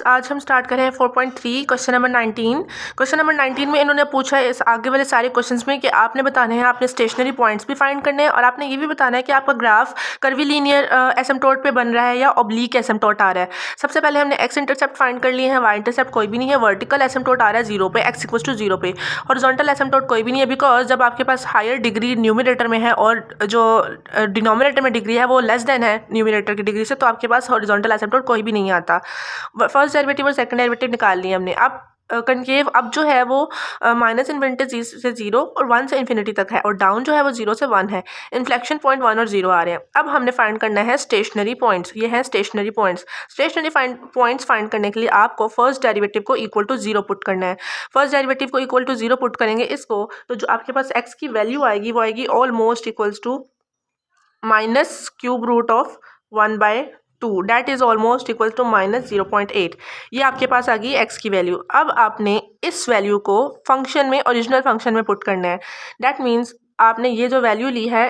आज हम स्टार्ट कर रहे हैं 4.3 क्वेश्चन नंबर 19। क्वेश्चन नंबर 19 में इन्होंने पूछा है इस आगे वाले सारे क्वेश्चंस में कि आपने बताने हैं, आपने स्टेशनरी पॉइंट्स भी फाइंड करने हैं और आपने ये भी बताना है कि आपका ग्राफ कर्वीलिनियर एसिम्प्टोट पे बन रहा है या ऑब्लिक एसिम्प्टोट आ रहा है। सबसे पहले हमने एक्स इंटरसेप्ट फाइंड कर लिए हैं, वाई इंटरसेप्ट कोई भी नहीं है, वर्टिकल एसिम्प्टोट आ रहा है 0 पे, एक्स इक्वल्स टू 0 पे, हॉरिजॉन्टल एसिम्प्टोट कोई भी नहीं है बिकॉज जब आपके पास हायर डिग्री न्यूमरेटर में है और जो डिनोमिनेटर में डिग्री है वो लेस देन है न्यूमरेटर की डिग्री से, तो आपके पास हॉरिजॉन्टल एसिम्प्टोट कोई भी नहीं आता। फर्स्ट डेरिवेटिव और सेकंड डेरिवेटिव निकाल लिए हमने। अब कनकेव अब जो है वो माइनस इन्फिनिटी से 0 और 1 से इन्फिनिटी तक है और डाउन जो है वो 0 से 1 है। इन्फ्लेक्शन पॉइंट 1 और 0 आ रहे हैं। अब हमने फाइंड करना है स्टेशनरी पॉइंट्स। ये हैं stationary points. Stationary points find करने के लिए आपको फर्स्ट डेरिवेटिव को इक्वल टू 0 पुट करना है। फर्स्ट डेरिवेटिव को इक्वल टू 0 पुट करेंगे इसको, तो जो आपके पास x की वैल्यू आएगी वो आएगी almost equals to minus cube root of 1/2, that is almost equal to minus 0.8। ये आपके पास आ गई x की वैल्यू। अब आपने इस वैल्यू को फंक्शन में, ओरिजिनल फंक्शन में पुट करना है। डैट मीन्स आपने ये जो वैल्यू ली है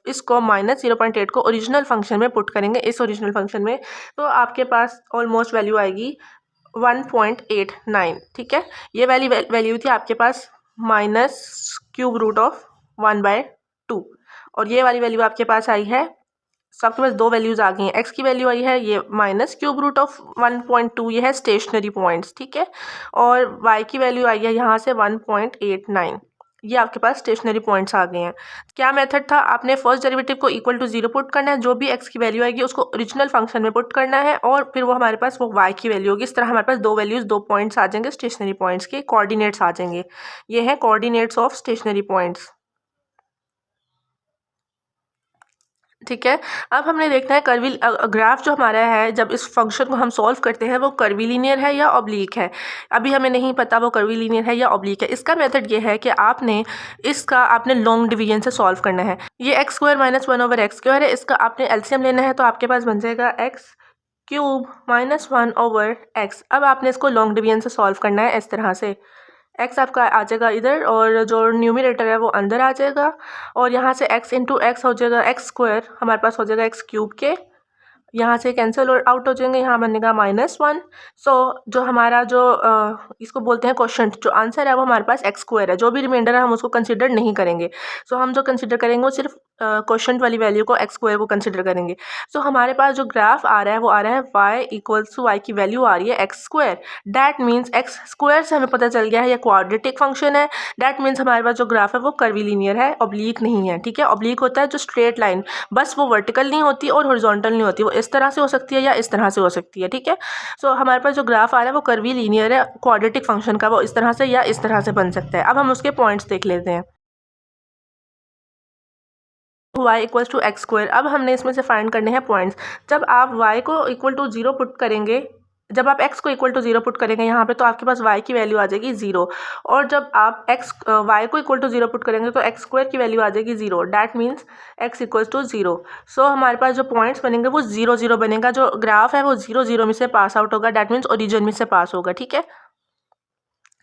इसको माइनस 0.8 को ओरिजिनल फंक्शन में पुट करेंगे, इस ओरिजिनल फंक्शन में, तो आपके पास ऑलमोस्ट वैल्यू आएगी 1.89। ठीक है, ये वैल्यू थी आपके पास माइनस क्यूब रूट ऑफ 1/2 और ये वाली वैल्यू आपके पास आई है, so आपके पास दो वैल्यूज आ गई हैं। x की वैल्यू आई है ये माइनस क्यूब रूट ऑफ 1.2, ये है स्टेशनरी पॉइंट्स। ठीक है, और y की वैल्यू आई है यहाँ से 1.89। ये आपके पास स्टेशनरी पॉइंट्स आ गए हैं। क्या मेथड था, आपने फर्स्ट डेरिवेटिव को इक्वल टू 0 पुट करना है, जो भी x की वैल्यू आएगी उसको ओरिजिनल फंक्शन में पुट करना है और फिर वो हमारे पास वो y की वैल्यू होगी। इस तरह हमारे पास दो वैल्यूज, दो पॉइंट्स आ जाएंगे स्टेशनरी पॉइंट्स के, कोऑर्डिनेट्स आ जाएंगे। ये है कोऑर्डिनेट्स ऑफ स्टेशनरी पॉइंट्स। ठीक है, अब हमने देखना है कर्वी ग्राफ जो हमारा है, जब इस फंक्शन को हम सॉल्व करते हैं वो कर्वीलिनियर है या ऑब्लिक है। अभी हमें नहीं पता वो कर्वीलिनियर है या ऑब्लिक है। इसका मेथड ये है कि आपने लॉन्ग डिवीजन से सॉल्व करना है। ये x square minus 1 over x square है, इसका आपने एलसीएम लेना है, तो आपके पास बन जाएगा x cube minus 1 over x. अब आपने इसको लॉन्ग डिवीजन से सॉल्व करना है इस तरह से, x आपका आ जाएगा इधर और जो न्यूमरेटर है वो अंदर आ जाएगा और यहाँ से x इंटू एक्स हो जाएगा, एक्स स्क्वायर हमारे पास हो जाएगा एक्स क्यूब के, यहाँ से कैंसिल आउट हो जाएंगे, यहाँ बनेगा -1। सो जो हमारा इसको बोलते हैं क्वोशंट, जो आंसर है वो हमारे पास एक्स स्क्वायर है। जो भी रिमाइंडर है हम उसको कंसिडर नहीं करेंगे। सो हम जो कंसिडर करेंगे वो सिर्फ क्वोशंट वाली वैल्यू को, एक्स स्क्वायर को कंसिडर करेंगे। सो हमारे पास जो ग्राफ आ रहा है वो आ रहा है y इक्वल्स टू, y की वैल्यू आ रही है x square. That means x square से हमें पता चल गया है ये क्वाड्रेटिक फंक्शन है। डैट मीन्स हमारे पास जो ग्राफ है वो कर्वीलिनियर है, ऑब्लिक नहीं है। ठीक है, ऑब्लिक होता है जो स्ट्रेट लाइन, बस वो वर्टिकल नहीं होती और हॉरिजॉन्टल नहीं होती, वो इस तरह से हो सकती है या इस तरह से हो सकती है। ठीक है, सो हमारे पास जो ग्राफ आ रहा है वो कर्वीलिनियर है, क्वाड्रेटिक फंक्शन का, वो इस तरह से या इस तरह से बन सकता है। अब हम उसके पॉइंट्स देख लेते हैं। y equals to x square. अब हमने इसमें से फाइंड करने हैं पॉइंट्स। जब आप y को इक्वल टू 0 पुट करेंगे, जब आप x को इक्वल टू 0 पुट करेंगे यहाँ पे, तो आपके पास y की वैल्यू आ जाएगी 0, और जब आप y को इक्वल टू 0 पुट करेंगे तो एक्स स्क्वायर की वैल्यू आ जाएगी 0। That means x equals to 0। So हमारे पास जो पॉइंट्स बनेंगे वो 0 0 बनेगा। जो ग्राफ है वो 0 0 में से पास आउट होगा, डैट मीन्स ओरिजिन में से पास होगा। ठीक है,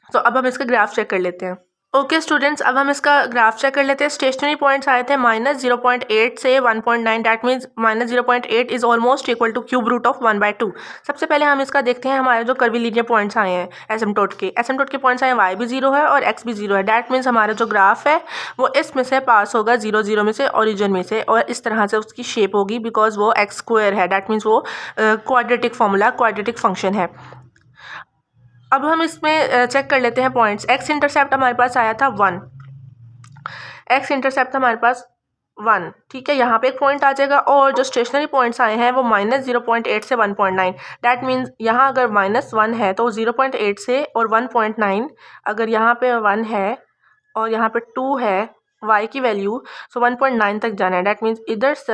तो अब हम इसका ग्राफ चेक कर लेते हैं। ओके स्टूडेंट्स, अब हम इसका ग्राफ चेक कर लेते हैं। स्टेशनरी पॉइंट्स आए थे -0.8 से 1.9, that means -0.8 is almost equal to cube root of 1/2। सबसे पहले हम इसका देखते हैं हमारे जो कर्वीलिनियर पॉइंट्स आए हैं एसिम्प्टोट के पॉइंट्स आए हैं, y भी 0 है और x भी 0 है। डैट मीन्स हमारा जो ग्राफ है वो इसमें से पास होगा 0 0 में से, ओरिजिन में से, और इस तरह से उसकी शेप होगी बिकॉज वो एक्स स्क्वायर है। डैट मीन्स वो क्वाड्रेटिक फॉर्मूला, क्वाड्रेटिक फंक्शन है। अब हम इसमें चेक कर लेते हैं पॉइंट्स। एक्स इंटरसेप्ट हमारे पास आया था 1, एक्स इंटरसेप्ट हमारे पास 1। ठीक है, यहाँ पे एक पॉइंट आ जाएगा और जो स्टेशनरी पॉइंट्स आए हैं वो -0.8 से 1.9। डैट मीन्स यहाँ अगर -1 है तो 0.8 से और 1.9, अगर यहाँ पे 1 है और यहाँ पे 2 है y की वैल्यू, सो 1.9 तक जाना है। डैट मीन्स इधर से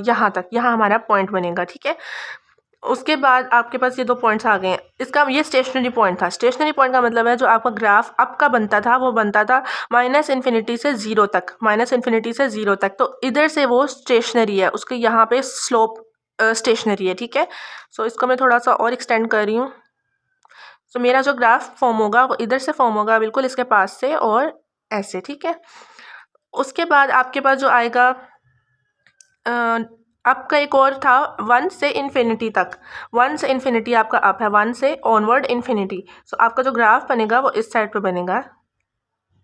यहाँ तक, यहाँ हमारा पॉइंट बनेगा। ठीक है, उसके बाद आपके पास ये दो पॉइंट्स आ गए हैं। इसका ये स्टेशनरी पॉइंट था। स्टेशनरी पॉइंट का मतलब है जो आपका ग्राफ अप का बनता था वो बनता था -इन्फिनिटी से 0 तक, -इन्फिनिटी से 0 तक, तो इधर से वो स्टेशनरी है, उसके यहाँ पे स्लोप स्टेशनरी है। ठीक है, सो इसको मैं थोड़ा सा और एक्सटेंड कर रही हूँ। सो मेरा जो ग्राफ फॉर्म होगा वो इधर से फॉर्म होगा, बिल्कुल इसके पास से और ऐसे। ठीक है, उसके बाद आपके पास जो आएगा आपका एक और था 1 से इन्फिनिटी तक, 1 से इन्फिनिटी आपका अप है, 1 से ऑनवर्ड इन्फिनिटी। सो आपका जो ग्राफ बनेगा वो इस साइड पे बनेगा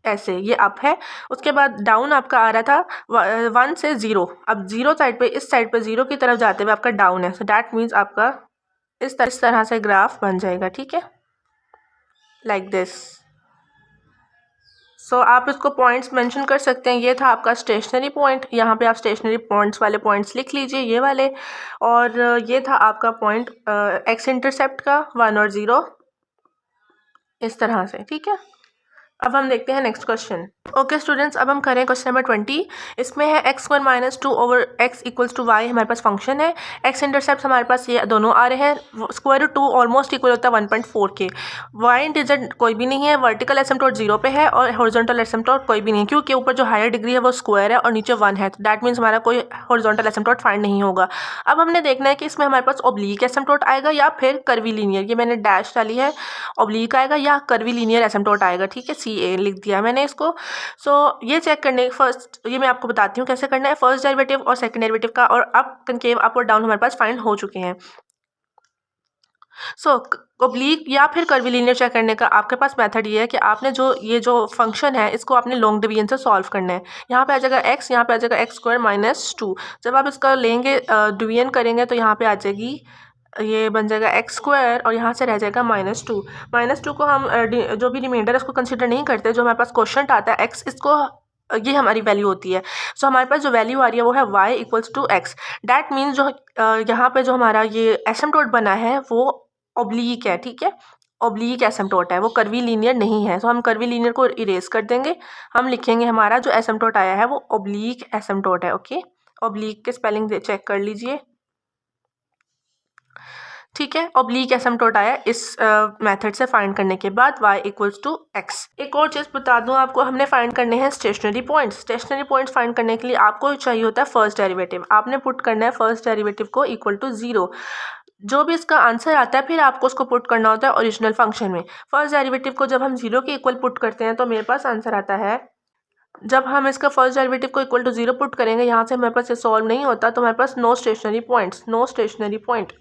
ऐसे, ये अप है। उसके बाद डाउन आपका आ रहा था 1 से 0, अब 0 साइड पे, इस साइड पे 0 की तरफ जाते हुए आपका डाउन है। सो डैट मीन्स आपका इस तरह से ग्राफ बन जाएगा, ठीक है, लाइक दिस। सो आप इसको पॉइंट्स मेंशन कर सकते हैं। ये था आपका स्टेशनरी पॉइंट, यहाँ पे आप स्टेशनरी पॉइंट्स वाले पॉइंट्स लिख लीजिए, ये वाले। और ये था आपका पॉइंट एक्स इंटरसेप्ट का 1 और 0, इस तरह से, ठीक है। अब हम देखते हैं नेक्स्ट क्वेश्चन। ओके स्टूडेंट्स, अब हम करें क्वेश्चन नंबर 20। इसमें है x² - 2 over x equals to y हमारे पास फंक्शन है। x इंटरसेप्ट हमारे पास ये दोनों आ रहे हैं, स्क्वायर रूट 2 ऑलमोस्ट इक्वल होता है 1.4 के। y इंटीजर कोई भी नहीं है, वर्टिकल एसिम्पटोट 0 पे है और हॉरिजॉन्टल एसिम्पटोट कोई भी नहीं है, क्योंकि ऊपर जो हायर डिग्री है वो स्क्वायर है और नीचे 1 है, तो दैट मीन्स हमारा कोई हॉरिजॉन्टल एसिम्पटोट फाइंड नहीं होगा। अब हमने देखना है कि इसमें हमारे पास ऑब्लीक एसिम्पटोट आएगा या फिर कर्वीलिनियर, ये मैंने डैश डाली है, ऑब्लीक आएगा या कर्वीलिनियर एसिम्पटोट आएगा, ठीक है, CA लिख दिया मैंने इसको। सो ये चेक करने फर्स्ट, ये मैं आपको बताती हूँ कैसे करना है, फर्स्ट डेरिवेटिव और सेकंड डेरिवेटिव का, और अप कनकेव अप और डाउन हमारे पास फाइंड हो चुके हैं। सो ओब्लीक या फिर कर्वीलिनियर चेक करने का आपके पास मेथड ये है कि आपने ये जो फंक्शन है इसको आपने लॉन्ग डिवीजन से सॉल्व करना है। यहाँ पे आ जाएगा x, यहाँ पे आ जाएगा x² - 2। जब आप इसका लेंगे डिवीजन करेंगे तो यहाँ पे आ जाएगी, ये बन जाएगा x² और यहाँ से रह जाएगा -2। -2 को हम जो भी रिमाइंडर है उसको कंसिडर नहीं करते, जो हमारे पास क्वेश्चन आता है x, इसको ये हमारी वैल्यू होती है। सो हमारे पास जो वैल्यू आ रही है वो है y equals to x। That means जो यहाँ पे जो हमारा ये एसिम्पटोट बना है वो ऑब्लीक है, ठीक है, ऑब्लीक एसिम्पटोट है, वो कर्वी लीनियर नहीं है। सो हम कर्वी लीनियर को इरेज कर देंगे, हम लिखेंगे हमारा जो एसिम्पटोट आया है वो ऑब्लीक एसिम्पटोट है। ओके, ऑब्लीक के स्पेलिंग चेक कर लीजिए, ठीक है। ऑब्लीक एसिम्पटोट आया इस मेथड से फाइंड करने के बाद y इक्वल्स टू x। एक और चीज़ बता दूं आपको, हमने फाइंड करने हैं stationary points. Stationary points find करने के लिए आपको चाहिए होता है फर्स्ट डेरिवेटिव, आपने पुट करना है फर्स्ट डेरिवेटिव को इक्वल टू 0। जो भी इसका आंसर आता है फिर आपको उसको पुट करना होता है ओरिजिनल फंक्शन में। फर्स्ट डेरिवेटिव को जब हम 0 के इक्वल पुट करते हैं तो मेरे पास आंसर आता है, जब हम इसका फर्स्ट डेरिवेटिव को इक्वल टू 0 पुट करेंगे, यहाँ से हमारे पास ये सॉल्व नहीं होता, तो हमारे पास no stationary points, no stationary point.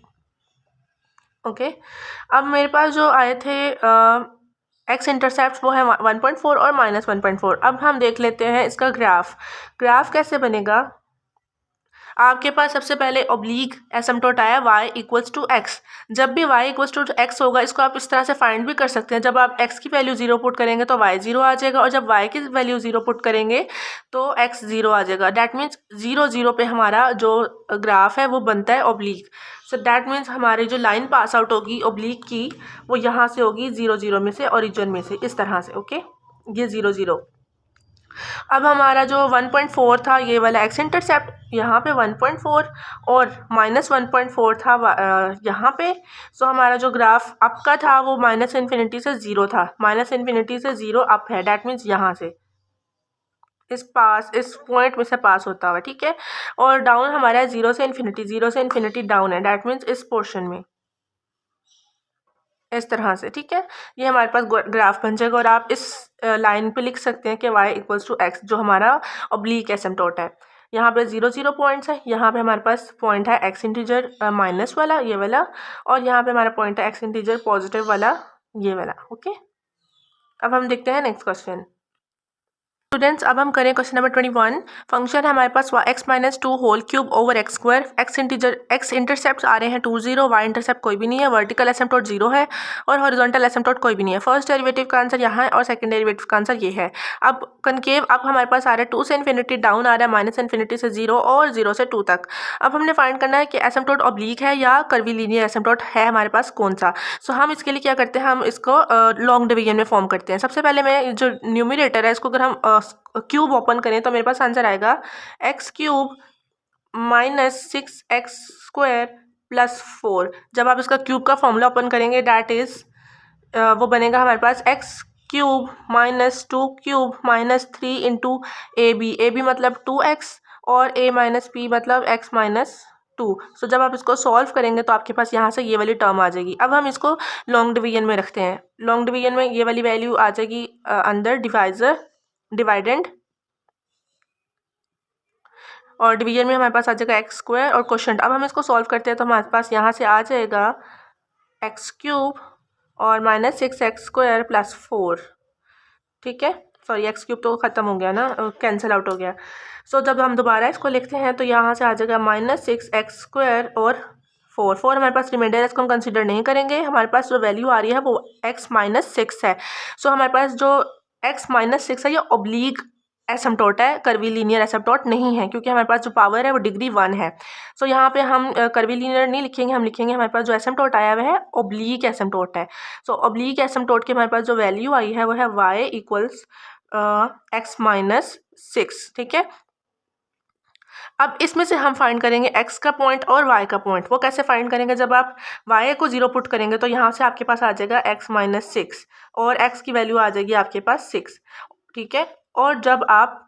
Okay, अब मेरे पास जो आए थे एक्स इंटरसेप्ट वो है 1.4 और -1.4। अब हम देख लेते हैं इसका ग्राफ कैसे बनेगा। आपके पास सबसे पहले ऑब्लीक एसिम्पटोट आया y इक्वल्स टू x। जब भी y इक्वल्स टू x होगा, इसको आप इस तरह से फाइंड भी कर सकते हैं, जब आप x की वैल्यू 0 पुट करेंगे तो y 0 आ जाएगा, और जब y की वैल्यू 0 पुट करेंगे तो x 0 आ जाएगा। डैट मीन्स 0 0 पे हमारा जो ग्राफ है वो बनता है ऑब्लीक। सो डैट मीन्स हमारी जो लाइन पास आउट होगी ऑब्लीक की वो यहाँ से होगी 0 0 में से, ओरिजिन में से, इस तरह से। ओके, ये 0 0। अब हमारा जो 1.4 था ये वाला एक्स इंटरसेप्ट, यहाँ पे 1.4 और -1.4 था यहाँ पे। सो हमारा जो ग्राफ अप का था वो -इन्फिनिटी से 0 था, -इन्फिनिटी से 0 अप है। डैट मीन्स यहाँ से इस पॉइंट में से पास होता हुआ, ठीक है। और डाउन हमारा है 0 से इन्फिनिटी, 0 से इन्फिनिटी डाउन है, डैट मीन्स इस पोर्शन में, इस तरह से, ठीक है। ये हमारे पास ग्राफ बन जाएगा और आप इस लाइन पे लिख सकते हैं कि y इक्वल्स टू x, जो हमारा ऑब्लीक एसिम्पटोट है। यहाँ पे 0 0 पॉइंट्स है, यहाँ पे हमारे पास पॉइंट है x इंटीजर माइनस वाला, ये वाला, और यहाँ पे हमारा पॉइंट है x इंटीजर पॉजिटिव वाला, ये वाला। ओके, अब हम देखते हैं नेक्स्ट क्वेश्चन। स्टूडेंट्स, अब हम करें क्वेश्चन नंबर 21। फंक्शन है हमारे पास x - 2 whole cube over x²। x intercept आ रहे हैं 2 0, y इंटरसेप्ट कोई भी नहीं है, वर्टिकल एसिम्पटोट 0 है और हॉरिजॉन्टल एसिम्पटोट कोई भी नहीं है। फर्स्ट डेरिवेटिव का आंसर यहाँ है और सेकंड डेरिवेटिव का आंसर ये है। अब कनकेव अब हमारे पास आ रहा है 2 से इन्फिनिटी, डाउन आ रहा है -इन्फिनिटी से 0 और 0 से 2 तक। अब हमने फाइंड करना है कि एसिम्पटोट ऑब्लीक है या कर्वीलिनियर एसिम्पटोट है हमारे पास कौन सा। सो हम इसके लिए क्या करते हैं, हम इसको लॉन्ग डिवीजन में फॉर्म करते हैं। सबसे पहले मैं जो न्यूमिनेटर है इसको अगर हम क्यूब ओपन करें तो मेरे पास आंसर आएगा x³ -6x² + 4। जब आप इसका क्यूब का फॉर्मूला ओपन करेंगे डैट इज़ वो बनेगा हमारे पास x³ - 2³ - 3 इंटू AB मतलब 2x और a - p मतलब x - 2। सो जब आप इसको सॉल्व करेंगे तो आपके पास यहाँ से ये वाली टर्म आ जाएगी। अब हम इसको लॉन्ग डिवीजन में रखते हैं। लॉन्ग डिवीजन में ये वाली वैल्यू आ जाएगी अंदर डिवाइडेंड, और डिवीजन में हमारे पास आ जाएगा एक्स स्क्वायर और क्वोशंट। अब हम इसको सॉल्व करते हैं तो हमारे पास यहाँ से आ जाएगा एक्स क्यूब और माइनस 6x² प्लस 4। ठीक है, सॉरी एक्स क्यूब तो ख़त्म हो गया ना, कैंसिल आउट हो गया। सो जब हम दोबारा इसको लिखते हैं तो यहाँ से आ जाएगा -6x² और 4 हमारे पास रिमाइंडर है, इसको हम कंसीडर नहीं करेंगे। हमारे पास जो वैल्यू आ रही है वो x-6 है। सो हमारे पास जो x-6 है ये ऑब्लीक एसिम्प्टोट है, कर्वी लीनियर एसिम्प्टोट नहीं है, क्योंकि हमारे पास जो पावर है वो डिग्री 1 है। सो यहाँ पे हम कर्वी लीनियर नहीं लिखेंगे, हम लिखेंगे हमारे पास जो एसिम्प्टोट आया हुआ है ऑब्लीक एसिम्प्टोट है। सो ऑब्लीक एसिम्प्टोट की हमारे पास जो वैल्यू आई है वो है y = x-6। ठीक है, अब इसमें से हम फाइंड करेंगे x का पॉइंट और y का पॉइंट। वो कैसे फाइंड करेंगे, जब आप y को 0 पुट करेंगे तो यहाँ से आपके पास आ जाएगा x-6 और x की वैल्यू आ जाएगी आपके पास 6। ठीक है, और जब आप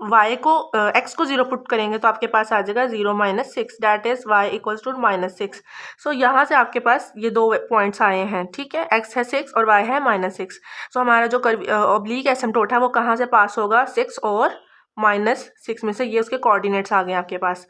y को x को 0 पुट करेंगे तो आपके पास आ जाएगा 0-6, डैट इज y = -6। सो यहाँ से आपके पास ये दो पॉइंट्स आए हैं। ठीक है, x है 6 और y है -6। सो हमारा जो ऑब्लीक एसिम्प्टोट है वो कहाँ से पास होगा, 6 और -6 में से। ये उसके कोऑर्डिनेट्स आ गए आपके पास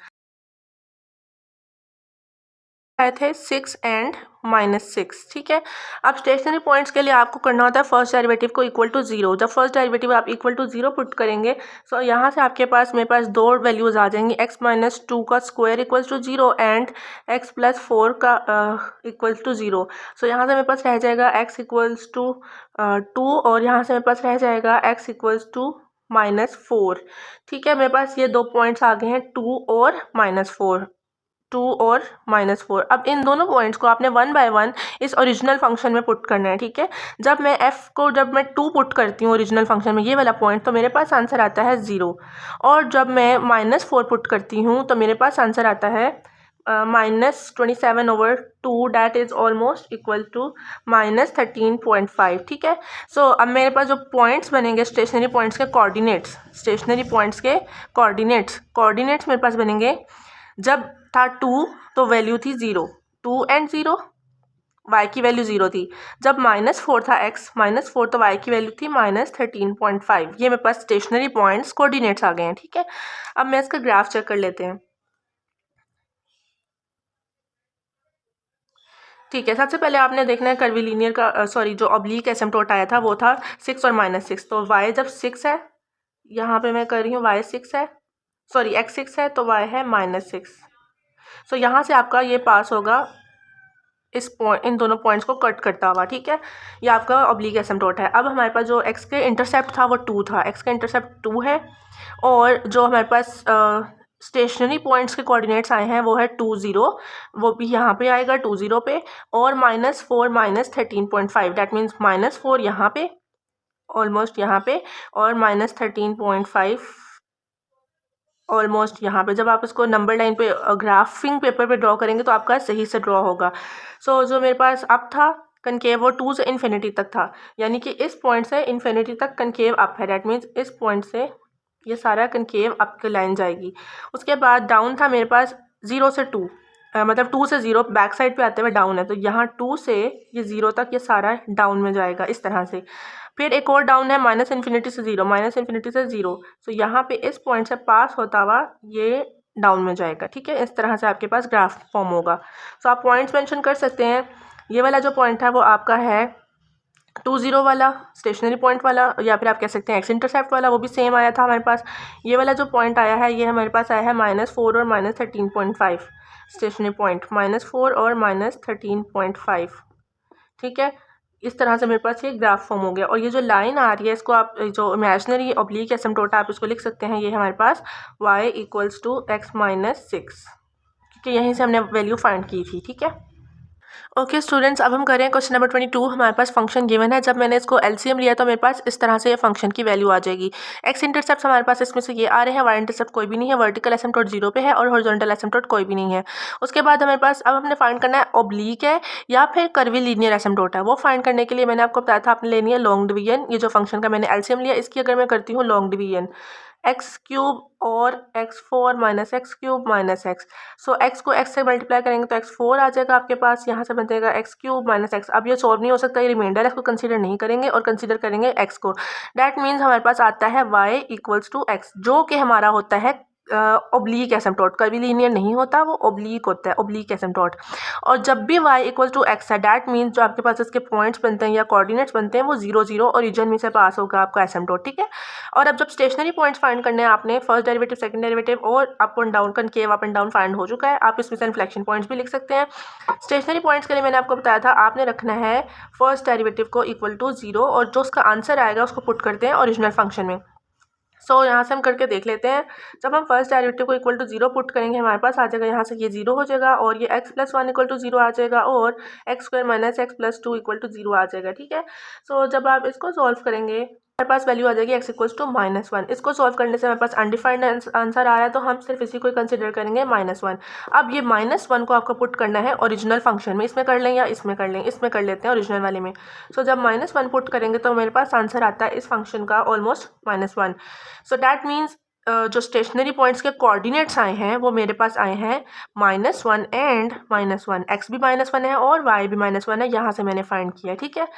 आए थे 6 एंड -6। ठीक है, अब स्टेशनरी पॉइंट्स के लिए आपको करना होता है फर्स्ट डेरिवेटिव को इक्वल टू 0। जब फर्स्ट डेरिवेटिव आप इक्वल टू 0 पुट करेंगे सो यहाँ से आपके पास मेरे पास दो वैल्यूज़ आ जाएंगी, x-2 का square equal to 0 and x+4 का इक्वल टू 0। सो यहाँ से मेरे पास रह जाएगा x इक्वल्स टू 2 और यहाँ से मेरे पास रह जाएगा x इक्वल्स टू -4। ठीक है, मेरे पास ये दो पॉइंट्स आ गए हैं 2 और -4, 2 और -4। अब इन दोनों पॉइंट्स को आपने 1 बाय 1 इस ओरिजिनल फंक्शन में पुट करना है। ठीक है, जब मैं जब मैं 2 पुट करती हूँ ओरिजिनल फंक्शन में ये वाला पॉइंट, तो मेरे पास आंसर आता है 0। और जब मैं -4 पुट करती हूँ तो मेरे पास आंसर आता है -27/2, that is almost equal to -13.5। ठीक है, सो अब मेरे पास जो पॉइंट्स बनेंगे स्टेशनरी पॉइंट्स के कोऑर्डिनेट्स मेरे पास बनेंगे। जब था 2 तो वैल्यू थी 0, 2 एंड 0, y की वैल्यू 0 थी। जब -4 था x-4 तो y की वैल्यू थी -13.5। ये मेरे पास स्टेशनरी पॉइंट्स कोऑर्डिनेट्स आ गए हैं। ठीक है, अब मैं इसका ग्राफ चेक कर लेते हैं। ठीक है, सबसे पहले आपने देखना है कर्वी लीनियर का जो ऑब्लीक एसिम्प्टोट आया था वो था 6 और -6। तो y जब 6 है, यहाँ पे मैं कर रही हूँ y 6 है, सॉरी x 6 है तो y है -6। सो यहाँ से आपका ये पास होगा इस पॉइंट, इन दोनों पॉइंट्स को कट करता हुआ। ठीक है, ये आपका ऑब्लीक एसिम्प्टोट है। अब हमारे पास जो x के इंटरसेप्ट था वो 2 था, x का इंटरसेप्ट 2 है और जो हमारे पास स्टेशनरी पॉइंट्स के कोऑर्डिनेट्स आए हैं वो है 2 0, वो भी यहाँ पे आएगा 2 0 पे, और -4 -13.5, डैट मीन्स -4 यहाँ पे ऑलमोस्ट यहाँ पे और -13.5 ऑलमोस्ट यहाँ पे। जब आप इसको नंबर लाइन पे ग्राफिंग पेपर पे ड्रॉ करेंगे तो आपका सही से ड्रॉ होगा। सो जो मेरे पास अप था कनकेव वो 2 से इन्फिनिटी तक था, यानी कि इस पॉइंट से इन्फिनिटी तक कनकेव अप है, डैट मीन्स इस पॉइंट से ये सारा कनकेव अप की लाइन जाएगी। उसके बाद डाउन था मेरे पास 0 से 2, मतलब 2 से 0 बैक साइड पे आते हुए डाउन है, तो यहाँ 2 से ये 0 तक ये सारा डाउन में जाएगा इस तरह से। फिर एक और डाउन है -इन्फिनिटी से 0, -इन्फिनिटी से 0। सो यहाँ पे इस पॉइंट से पास होता हुआ ये डाउन में जाएगा। ठीक है, इस तरह से आपके पास ग्राफ फॉर्म होगा। सो आप पॉइंट्स मेंशन कर सकते हैं। ये वाला जो पॉइंट है वो आपका है 2 0 वाला स्टेशनरी पॉइंट वाला, या फिर आप कह सकते हैं एक्स इंटरसेप्ट वाला, वो भी सेम आया था हमारे पास। ये वाला जो पॉइंट आया है ये हमारे पास आया है -4 और -13.5, स्टेशनरी पॉइंट -4 और -13.5। ठीक है, इस तरह से मेरे पास ये ग्राफ फॉर्म हो गया। और ये जो लाइन आ रही है इसको आप जो इमेजिनरी ऑब्लीक एसिम्प्टोट आप इसको लिख सकते हैं, ये हमारे पास y = x-6, क्योंकि यहीं से हमने वैल्यू फाइंड की थी। ठीक है, ओके स्टूडेंट्स, अब हम करें क्वेश्चन नंबर 22। हमारे पास फंक्शन गिवन है, जब मैंने इसको एलसीएम लिया तो मेरे पास इस तरह से ये फंक्शन की वैल्यू आ जाएगी। एक्स इंटरसेप्ट हमारे पास इसमें से ये आ रहे हैं, वाई इंटरसेप्ट कोई भी नहीं है, वर्टिकल एसिम्प्टोट 0 पे है और हॉरिजॉन्टल एसिम्प्टोट कोई भी नहीं है। उसके बाद हमारे पास अब हमने फाइंड करना है ऑब्लीक है या फिर कर्वी लीनियर एसिम्प्टोट है। वो फाइंड करने के लिए मैंने आपको बताया था आपने लेनी है लॉन्ग डिवीजन। ये जो फंक्शन का मैंने एलसीएम लिया इसकी अगर मैं करती हूँ लॉन्ग डिवीजन, x³ और x4 -x³ -x। सो x को x से मल्टीप्लाई करेंगे तो x4 आ जाएगा आपके पास, यहाँ से बन जाएगा x³ -x। अब ये सॉल्व नहीं हो सकता, ये रिमाइंडर है, इसको कंसीडर नहीं करेंगे और कंसीडर करेंगे x को। डैट मीन्स हमारे पास आता है y = x, जो कि हमारा होता है ओब्लीक एसिम्प्टोट, कर्वी लीनियर नहीं होता, वो ओब्लीक होता है, ओब्लीक एसिम्प्टोट। और जब भी y इक्वल टू एक्स है, डैट मीन्स जो आपके पास इसके पॉइंट्स बनते हैं या कोऑर्डिनेट्स बनते हैं वो 0 0 ओरिजिन में से पास होगा आपका एसिम्प्टोट, ठीक है। और अब जब स्टेशनरी पॉइंट्स फाइंड करने हैं आपने, फर्स्ट डेरिवेटिव, सेकंड डेरिवेटिव और up and down, concave up and down find हो चुका है। आप इसमें से इन्फ्लेक्शन पॉइंट्स भी लिख सकते हैं। स्टेशनरी पॉइंट्स के लिए मैंने आपको बताया था आपने रखना है फर्स्ट डेरिवेटिव को इक्वल टू 0 और जो उसका आंसर आएगा उसको पुट करते हैं ओरिजिनल फंक्शन में। सो यहाँ से हम करके देख लेते हैं। जब हम फर्स्ट डेरिवेटिव को इक्वल टू 0 पुट करेंगे हमारे पास आ जाएगा यहाँ से ये 0 हो जाएगा और ये x प्लस 1 इक्वल टू 0 आ जाएगा और x square minus x plus 2 equal to 0 आ जाएगा, ठीक है। सो जब आप इसको सॉल्व करेंगे हमारे पास वैल्यू आ जाएगी x इक्वल्स टू -1। इसको सॉल्व करने से हमारे पास अनडिफाइंड आंसर आ रहा है तो हम सिर्फ इसी को कंसिडर करेंगे -1। अब ये -1 को आपको पुट करना है ओरिजिनल फंक्शन में, इसमें कर लें या इसमें कर लें, इसमें कर लेते हैं ओरिजिनल वाले में। सो जब -1 पुट करेंगे तो मेरे पास आंसर आता है इस फंक्शन का ऑलमोस्ट -1। सो डैट मीन्स जो स्टेशनरी पॉइंट्स के कोऑर्डिनेट्स आए हैं वो मेरे पास आए हैं -1 एंड -1, x भी -1 है और y भी -1 है, यहाँ से मैंने फाइंड किया, ठीक है।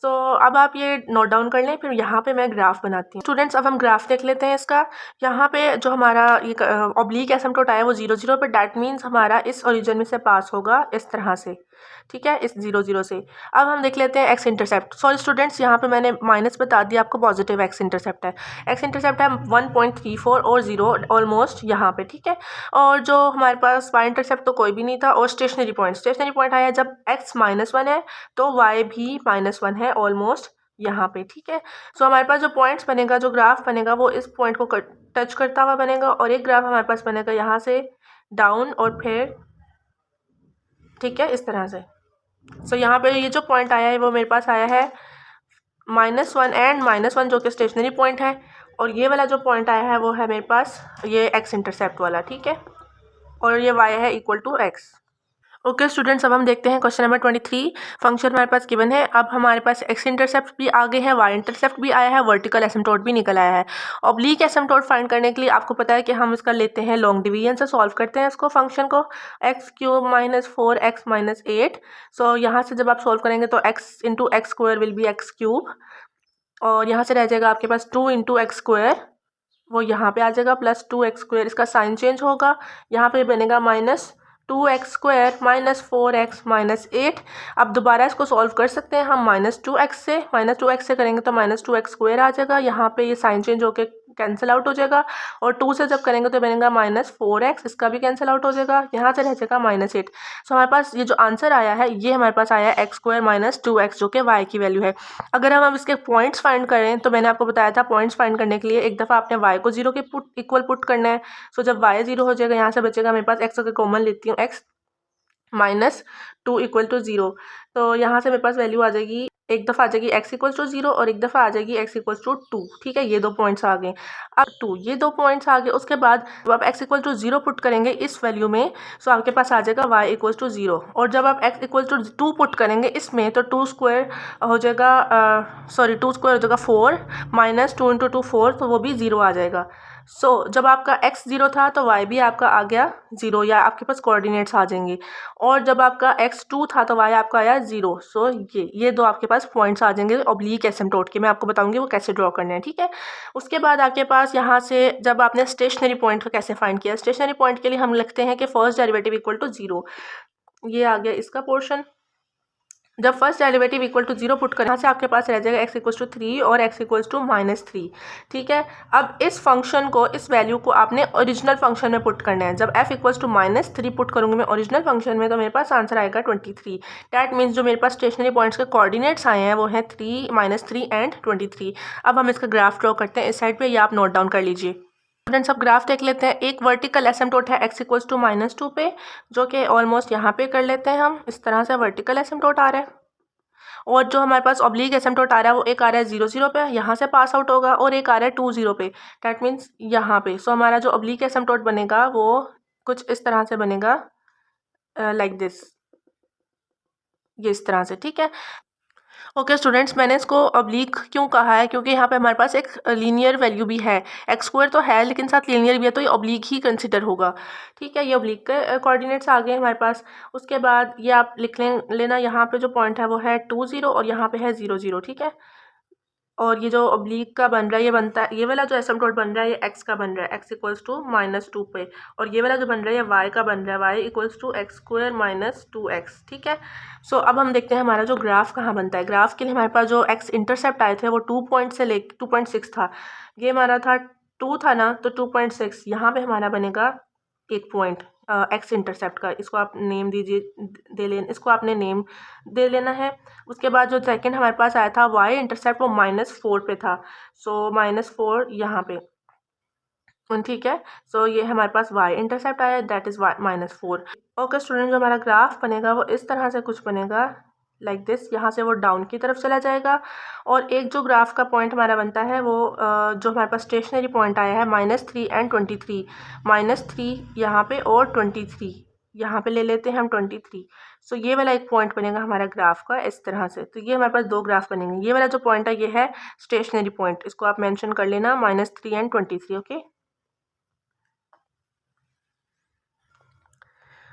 तो अब आप ये नोट डाउन कर लें, फिर यहाँ पे मैं ग्राफ बनाती हूँ। स्टूडेंट्स अब हम ग्राफ देख लेते हैं इसका। यहाँ पे जो हमारा ये ऑब्लीक एसिम्प्टोट आया वो 0 0 पर, डैट मीन्स हमारा इस ओरिजिन में से पास होगा इस तरह से, ठीक है, इस 0 0 से। अब हम देख लेते हैं एक्स इंटरसेप्ट। सॉरी स्टूडेंट्स, यहाँ पे मैंने माइनस बता दिया आपको, पॉजिटिव एक्स इंटरसेप्ट है। एक्स इंटरसेप्ट है 1.34 और 0 ऑलमोस्ट यहाँ पे, ठीक है। और जो हमारे पास वाई इंटरसेप्ट तो कोई भी नहीं था। और स्टेशनरी पॉइंट आया जब x -1 है तो y भी -1 है ऑलमोस्ट यहाँ पे, ठीक है। सो हमारे पास जो पॉइंट्स बनेगा, जो ग्राफ बनेगा वो इस पॉइंट को टच करता हुआ बनेगा और एक ग्राफ हमारे पास बनेगा यहाँ से डाउन और फिर, ठीक है, इस तरह से। सो यहाँ पे ये जो पॉइंट आया है वो मेरे पास आया है -1 एंड -1 जो कि स्टेशनरी पॉइंट है, और ये वाला जो पॉइंट आया है वो है मेरे पास ये एक्स इंटरसेप्ट वाला, ठीक है, और ये y है equal to x। Okay students, अब हम देखते हैं क्वेश्चन नंबर 23। फंक्शन हमारे पास गिवन है। अब हमारे पास x इंटरसेप्ट भी आगे है, y इंटरसेप्ट भी आया है, वर्टिकल एसिम्प्टोट भी निकल आया है। ऑब्लीक एसिम्प्टोट फाइंड करने के लिए आपको पता है कि हम इसका लेते हैं लॉन्ग डिवीजन से सॉल्व करते हैं इसको, फंक्शन को x³ - 4x - 8। सो यहाँ से जब आप सॉल्व करेंगे तो x into x square will be x³ और यहाँ से रह जाएगा आपके पास 2 इंटू एक्स स्क्वायर, वो यहाँ पे आ जाएगा प्लस 2x²। इसका साइन चेंज होगा, यहाँ पे बनेगा -2x² - 4x - 8। अब दोबारा इसको सॉल्व कर सकते हैं हम -2x से करेंगे तो -2x² आ जाएगा, यहाँ पे ये साइन चेंज होके कैंसिल आउट हो जाएगा और 2 से जब करेंगे तो बनेगा -4x, इसका भी कैंसिल आउट हो जाएगा, यहाँ से रह जाएगा -8। सो हमारे पास ये जो आंसर आया है ये हमारे पास आया है x² - 2x जो कि y की वैल्यू है। अगर हम अब इसके पॉइंट्स फाइंड करें तो मैंने आपको बताया था पॉइंट्स फाइंड करने के लिए एक दफ़ा आपने y को 0 के इक्वल पुट करना है। सो जब y 0 हो जाएगा यहाँ से बचेगा मेरे पास x, अगर कॉमन लेती हूँ x -2 इक्वल टू 0, तो यहाँ से मेरे पास वैल्यू आ जाएगी, एक दफ़ा आ जाएगी x इक्वल टू 0 और एक दफ़ा आ जाएगी x इक्वल टू 2, ठीक है। ये दो पॉइंट्स आ गए, अब 2, ये दो पॉइंट्स आ गए। उसके बाद जब आप x इक्वल टू 0 पुट करेंगे इस वैल्यू में, सो आपके पास आ जाएगा y इक्वल टू 0 और जब आप x इक्वल टू 2 पुट करेंगे इसमें तो 2² हो जाएगा, 2² हो जाएगा 4 -2 इंटू 2 4, तो वो भी 0 आ जाएगा। सो जब आपका x 0 था तो y भी आपका आ गया 0, या आपके पास कोऑर्डिनेट्स आ जाएंगे। और जब आपका x 2 था तो y आपका आया 0। सो ये दो आपके पास पॉइंट्स आ जाएंगे ऑब्लीक एसिम्प्टोट के, मैं आपको बताऊंगी वो कैसे ड्रॉ करने हैं, ठीक है। उसके बाद आपके पास यहाँ से जब आपने स्टेशनरी पॉइंट को कैसे फाइंड किया, स्टेशनरी पॉइंट के लिए हम लिखते हैं कि फर्स्ट डेरिवेटिव इक्वल टू 0, ये आ गया इसका पोर्शन। जब first derivative equal to 0 put करें यहाँ से आपके पास रह जाएगा x इक्वल टू 3 और x इक्वल टू -3, ठीक है। अब इस फंक्शन को, इस वैल्यू को आपने ओरिजिनल फंक्शन में पुट करना है। जब f इक्वल टू -3 पुट करूँगी मैं ओरिजिनल फंक्शन में तो मेरे पास आंसर आएगा 23। डैट मीन्स जो मेरे पास स्टेशनरी पॉइंट्स के कोऑर्डिनेट्स आए हैं वो हैं 3 -3 एंड 23। अब हम इसका ग्राफ ड्रॉ करते हैं इस साइड पर, ये आप नोट डाउन कर लीजिए। स्टूडेंट्स अब ग्राफ देख लेते हैं। एक वर्टिकल एसिम्प्टोट है x इक्वल टू -2 पे, जो कि ऑलमोस्ट यहाँ पे कर लेते हैं हम, इस तरह से वर्टिकल एसिम्प्टोट आ रहा है। और जो हमारे पास ऑब्लीक एसिम्प्टोट आ रहा है वो एक आ रहा है 0 0 पे, यहाँ से पास आउट होगा, और एक आ रहा है 2 0 पे, डैट मीन्स यहाँ पे। सो हमारा जो ऑब्लीक एसिम्प्टोट बनेगा वो कुछ इस तरह से बनेगा, लाइक दिस, ये इस तरह से, ठीक है। ओके स्टूडेंट्स, मैंने इसको ऑब्लीक क्यों कहा है, क्योंकि यहाँ पे हमारे पास एक लीनियर वैल्यू भी है, x² तो है लेकिन साथ लीनियर भी है, तो ये ऑब्लीक ही कंसिडर होगा, ठीक है। ये ऑब्लीक के कोऑर्डिनेट्स आ गए हमारे पास। उसके बाद ये आप लिख लेना, यहाँ पे जो पॉइंट है वो है 2 0 और यहाँ पे है 0 0, ठीक है। और ये जो ऑब्लिक का बन रहा है ये बनता है, ये वाला जो एसिम्प्टोट बन रहा है ये एक्स का बन रहा है, एक्स इक्वल्स टू -2 पे, और ये वाला जो बन रहा है ये वाई का बन रहा है, y equals to x² - 2x। ठीक है। सो अब हम देखते हैं हमारा जो ग्राफ कहाँ बनता है। ग्राफ के लिए हमारे पास जो एक्स इंटरसेप्ट आए थे वो 2 पॉइंट से ले 2.6 था, ये हमारा था 2 था ना, तो 2.6 यहाँ पे हमारा बनेगा एक पॉइंट एक्स इंटरसेप्ट का। इसको आप नेम दीजिए, इसको आपने नेम दे लेना है। उसके बाद जो सेकंड हमारे पास आया था वाई इंटरसेप्ट वो -4 पे था, सो -4 यहाँ पे, ठीक है। सो ये हमारे पास वाई इंटरसेप्ट आया, दैट इज़ -4। ओके स्टूडेंट, जो हमारा ग्राफ बनेगा वो इस तरह से कुछ बनेगा, लाइक दिस। यहाँ से वो डाउन की तरफ चला जाएगा, और एक जो ग्राफ का पॉइंट हमारा बनता है वो जो हमारे पास स्टेशनरी पॉइंट आया है -3 और 23, -3 यहाँ पे और 23 यहाँ पे ले लेते हैं हम 23। सो ये वाला एक पॉइंट बनेगा हमारा ग्राफ का इस तरह से। तो ये हमारे पास दो ग्राफ बनेंगे। ये वाला जो पॉइंट है ये है स्टेशनरी पॉइंट, इसको आप मेंशन कर लेना -3 और 23।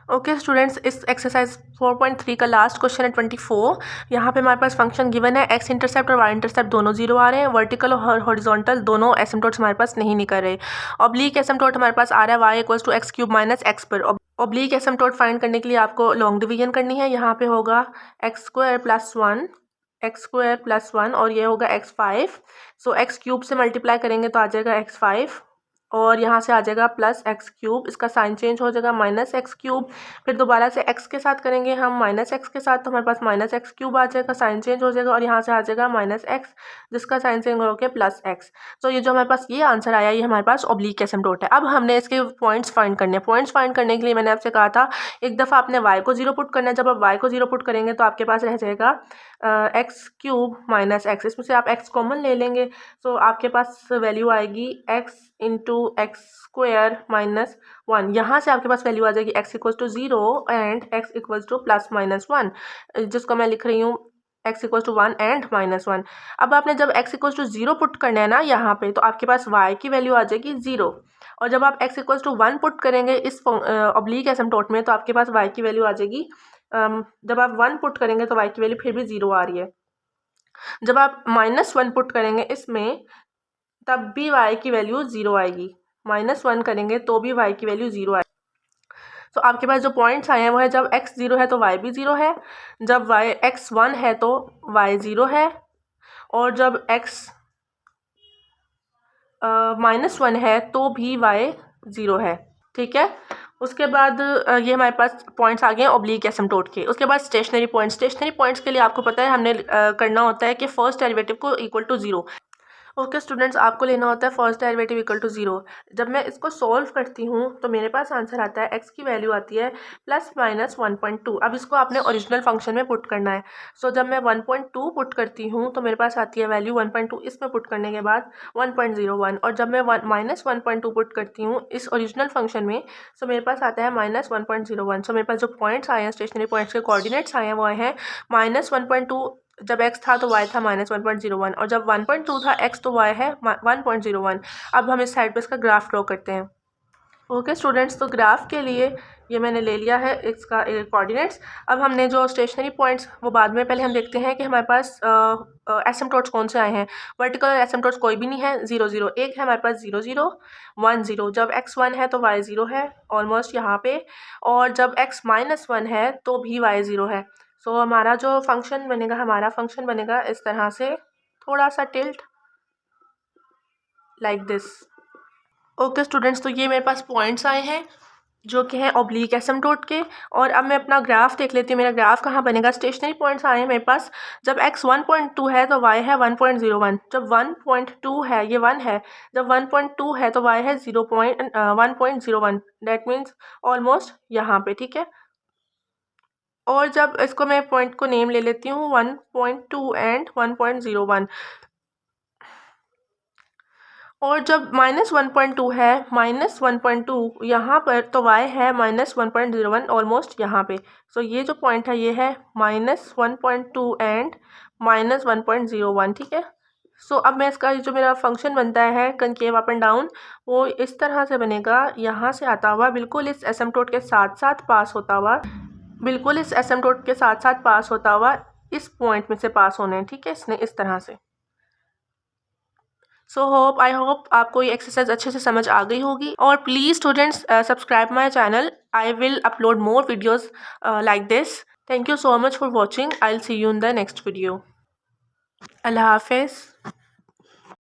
ओके स्टूडेंट्स, इस एक्सरसाइज 4.3 का लास्ट क्वेश्चन है 24। यहाँ पे हमारे पास फंक्शन गिवन है, एक्स इंटरसेप्ट और वाई इंटरसेप्ट दोनों जीरो आ रहे हैं, वर्टिकल और हॉरिजॉन्टल दोनों एसिम्प्टोट्स हमारे पास नहीं निकल रहे। ऑब्लिक एसिम्प्टोट हमारे पास आ रहा है y equals to x³ - x पर। ऑब्लिक एसिम्प्टोट फाइंड करने के लिए आपको लॉन्ग डिवीजन करनी है। यहाँ पे होगा x² + 1 और ये होगा x5। सो x³ से मल्टीप्लाई करेंगे तो आ जाएगा x5, और यहाँ से आ जाएगा +x³, इसका साइन चेंज हो जाएगा -x³। फिर दोबारा से x के साथ करेंगे हम -x के साथ, तो हमारे पास -x³ आ जाएगा, साइन चेंज हो जाएगा, और यहाँ से आ जाएगा -x, जिसका साइन चेंज होकर +x। तो ये जो हमारे पास ये आंसर आया ये हमारे पास ऑब्लिक एसिम्प्टोट है। अब हमने इसके पॉइंट्स फाइंड करने हैं। पॉइंट्स फाइंड करने के लिए मैंने आपसे कहा था एक दफ़ा आपने y को 0 पुट करना है। जब आप y को 0 पुट करेंगे तो आपके पास रह जाएगा x³ - x, इसमें से आप x कॉमन ले लेंगे, तो आपके पास वैल्यू आएगी x × x² - 1। यहाँ से आपके पास वैल्यू आ जाएगी x = 0 एंड x = +-1, जिसको मैं लिख रही हूँ x = 1 एंड -1। अब आपने जब x = 0 पुट करना है ना यहाँ पे, तो आपके पास y की वैल्यू आ जाएगी 0, और जब आप x = 1 पुट करेंगे इस ऑब्लिक एसिम्प्टोट में, तो आपके पास y की वैल्यू आ जाएगी, जब आप 1 पुट करेंगे तो y की वैल्यू फिर भी 0 आ रही है। जब आप -1 पुट करेंगे इसमें तब भी y की वैल्यू 0 आएगी, -1 करेंगे तो भी y की वैल्यू 0 आएगी। तो आपके पास जो पॉइंट्स आए हैं वो है जब x 0 है तो y भी 0 है, जब x 1 है तो y 0 है, और जब x -1 है तो भी y 0 है। ठीक है। उसके बाद ये हमारे पास पॉइंट्स आ गए हैं ऑब्लिक एसिम्प्टोट के। उसके बाद स्टेशनरी पॉइंट्स के लिए आपको पता है हमने करना होता है कि फर्स्ट डेरिवेटिव को इक्वल टू 0। ओके स्टूडेंट्स, आपको लेना होता है फर्स्ट डेरिवेटिव इक्वल टू 0। जब मैं इसको सॉल्व करती हूँ तो मेरे पास आंसर आता है x की वैल्यू आती है +-1.2। अब इसको आपने ओरिजिनल फंक्शन में पुट करना है। सो जब मैं 1.2 पुट करती हूँ तो मेरे पास आती है वैल्यू 1.2, इसमें पुट करने के बाद 1.01, और जब मैं -1.2 पुट करती हूँ इस ओरिजिनल फंक्शन में, सो मेरे पास आता है -1.01। सो मेरे पास जो पॉइंट्स आए हैं स्टेशनरी पॉइंट्स के कोऑर्डिनेट्स आए हैं वो आए हैं -1.2, जब x था तो y था -1.01, और जब 1.2 था x तो y है 1.01। अब हम इस साइड पे इसका ग्राफ ड्रॉ करते हैं। ओके स्टूडेंट्स, तो ग्राफ के लिए ये मैंने ले लिया है इसका कोऑर्डिनेट्स। अब हमने जो स्टेशनरी पॉइंट्स वो बाद में, पहले हम देखते हैं कि हमारे पास एसिम्प्टोट्स कौन से आए हैं। वर्टिकल एसिम्प्टोट्स कोई भी नहीं है, 0 0, एक है हमारे पास 0 0 1 0। जब x 1 है तो y 0 है ऑलमोस्ट यहाँ पे, और जब x -1 है तो भी y 0 है। सो हमारा जो फंक्शन बनेगा इस तरह से, थोड़ा सा tilt like this. Okay students, तो ये मेरे पास पॉइंट्स आए हैं जो कि हैं ऑब्लिक एसिम्प्टोट के, और अब मैं अपना ग्राफ देख लेती हूँ। मेरा ग्राफ कहाँ बनेगा। स्टेशनरी पॉइंट्स आए हैं मेरे पास, जब x 1.2 है तो y है 1.01, जब 1.2 है ये 1 है, जब 1.2 है तो y है 1.01, दैट मीन्स ऑलमोस्ट यहाँ पे। ठीक है। और जब इसको मैं पॉइंट को नेम ले लेती हूँ 1.2 एंड 1.01, और जब -1.2 है, -1.2 यहाँ पर, तो y है -1.01 ऑलमोस्ट यहाँ पे। सो ये जो पॉइंट है ये है -1.2 एंड -1.01। ठीक है। सो अब मैं इसका जो मेरा फंक्शन बनता है कनकेव अप एंड डाउन, वो इस तरह से बनेगा, यहाँ से आता हुआ बिल्कुल इस एसिम्प्टोट के साथ साथ पास होता हुआ, इस पॉइंट में से पास होने हैं। ठीक है, इसने इस तरह से। सो आई होप आपको ये एक्सरसाइज अच्छे से समझ आ गई होगी। और please students subscribe my channel, I will upload more videos like this. Thank you so much for watching. I'll see you in the next video. Allah Hafiz.